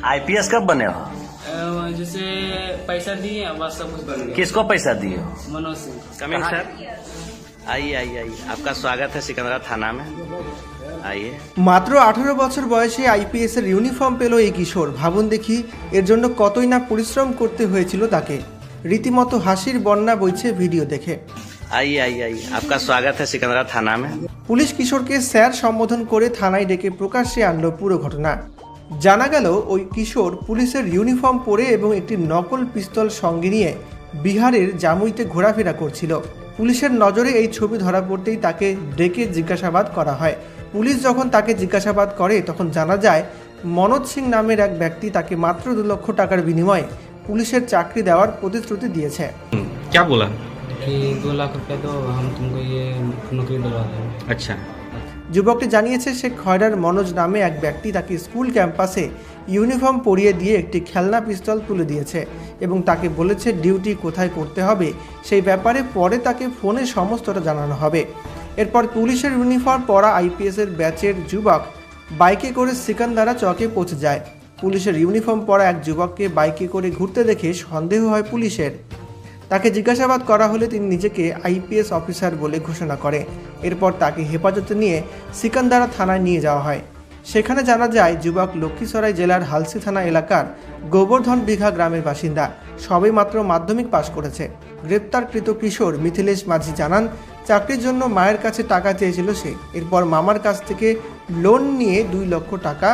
IPS कब बने हो? जैसे पैसा दिए बस सब कुछ बन गया। किसको पैसा दिए हो? मनोज सिंह। कमिंग सर, आइए आइए आइए, आपका स्वागत है सिकंदरा थाना में, आइए। মাত্র 18 বছর বয়সে আইপিএস এর ইউনিফর্ম পেল এই কিশোর। ভাবুন দেখি এর জন্য কতই না পরিশ্রম করতে হয়েছিল তাকে। রীতিমতো হাসির বন্যা বইছে ভিডিও দেখে। आइए आइए आइए, आपका स्वागत है सिकंदरा थाना में। পুলিশ কিশোরকে স্যার সম্বোধন করে থানায় ডেকে প্রকাশ্যে আনলো পুরো ঘটনা। জানা গেল ওই কিশোর পুলিশের ইউনিফর্ম পরে এবং একটি নকল পিস্তল সঙ্গে নিয়ে বিহারের জামুইতে ঘোরাফেরা করছিল। পুলিশের নজরে এই ছবি ধরা পড়তেই তাকে ডেকে জিজ্ঞাসাবাদ করা হয়। পুলিশ যখন তাকে জিজ্ঞাসাবাদ করে তখন জানা যায় মনোজ সিং নামের এক ব্যক্তি তাকে মাত্র 2 লক্ষ টাকার বিনিময়ে পুলিশের চাকরি দেওয়ার প্রতিশ্রুতি দিয়েছে। क्या बोला? कि 2 लाख रुपए दो हम तुमको ये नौकरी दिलवा देंगे। अच्छा, যুবকটি জানিয়েছে সে খয়রার মনোজ নামে এক ব্যক্তি তাকে স্কুল ক্যাম্পাসে ইউনিফর্ম পরিয়ে দিয়ে একটি খেলনা পিস্তল তুলে দিয়েছে এবং তাকে বলেছে ডিউটি কোথায় করতে হবে সেই ব্যাপারে পরে তাকে ফোনে সমস্তটা জানানো হবে। এরপর পুলিশের ইউনিফর্ম পরা আইপিএস এর ব্যাচের যুবক বাইকে করে সিকান্দারা চকে পৌঁছে যায়। পুলিশের ইউনিফর্ম পরা এক যুবককে বাইকে করে ঘুরতে দেখে সন্দেহ হয় পুলিশের। তাকে জিজ্ঞাসাবাদ করা হলে তিনি নিজেকে আইপিএস অফিসার বলে ঘোষণা করে। এরপর তাকে হেফাজতে নিয়ে সিকান্দারা থানায় নিয়ে যাওয়া হয়। সেখানে জানা যায় যুবক লক্ষ্মীসরাই জেলার হালসি থানা এলাকার গোবর্ধন বিঘা গ্রামের বাসিন্দা, সবে মাত্র মাধ্যমিক পাশ করেছে। গ্রেপ্তারকৃত কিশোর মিথিলেশ মাঝি জানান চাকরির জন্য মায়ের কাছে টাকা চেয়েছিল সে। এরপর মামার কাছ থেকে লোন নিয়ে 2 লক্ষ টাকা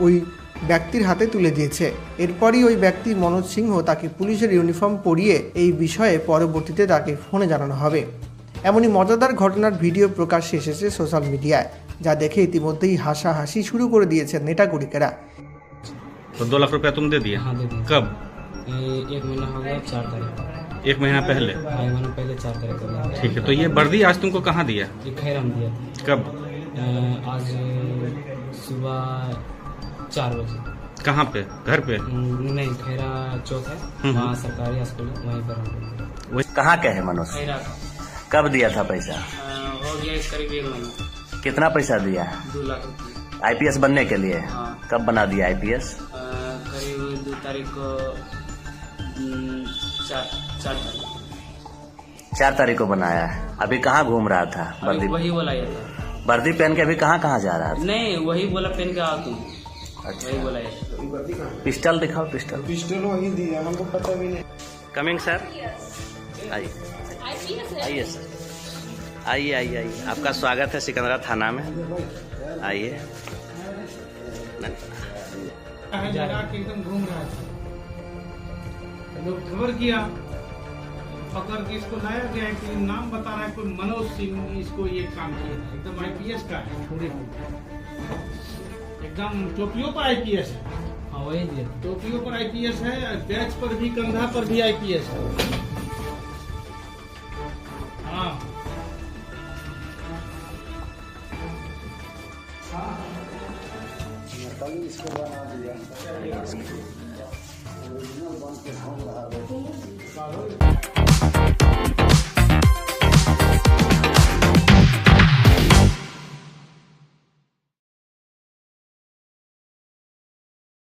ওই ব্যক্তির হাতে তুলে দিয়েছে। এরপরই ওই ব্যক্তি মনোজ সিংহ তাকে পুলিশের ইউনিফর্ম পরিয়ে এই বিষয়ে পরবর্তীতে তাকে ফোনে জানানো হবে। এমনই মজাদার ঘটনার ভিডিও প্রকাশ্যে এসেছে সোশ্যাল মিডিয়ায়, যা দেখে ইতিমধ্যেই হাসাহাসি শুরু করে দিয়েছে নেটাগরিকেরা। तो 2 लाख रुपया तुम दे दिए? हाँ दे दिए। कब? 1 महीना हो गया, 4 तारीख को। 1 महीना पहले। 1 महीना पहले 4 तारीख को दिया। ठीक है, तो ये वर्दी आज तुमको कहाँ दिया? ये खैराम दिया था। कब? आज सुबह 4 बजे। कहाँ पे? घर पे? नहीं, खैरा चौक है वहाँ सरकारी हॉस्पिटल, वहीं पर वो कहाँ के है मनोज? खैरा का कब दिया था पैसा? हो गया इस करीब 1 महीना। कितना पैसा दिया? 2 लाख रुपये। आईपीएस बनने के लिए? हाँ। कब बना दिया आईपीएस? करीब 2 तारीख को 4 तारीख 4 तारीख को बनाया है। अभी कहाँ घूम रहा था? वर्दी वही बोला ये था। वर्दी पहन के अभी कहाँ कहाँ जा रहा था? नहीं, वही बोला पेन के आओ तुम। अच्छा, वही बोला ये। पिस्टल दिखाओ, पिस्टल। पिस्टल वही दिया, हमको पता भी नहीं। कमिंग सर, आइए आइए सर, आइए आइए आइए, आपका स्वागत है सिकंदरा थाना में, आइए। एकदम घूम रहा था, लोग खबर किया, पकड़ के इसको लाया गया कि नाम बता रहा है कोई मनोज सिंह, इसको ये काम किया था। एकदम आईपीएस का है, एकदम टोपियों पर आईपीएस है। हाँ वही दिया। टोपियों पर आईपीएस है, बैच पर भी, कंधा पर भी आईपीएस है। हाँ इसको बना दिया।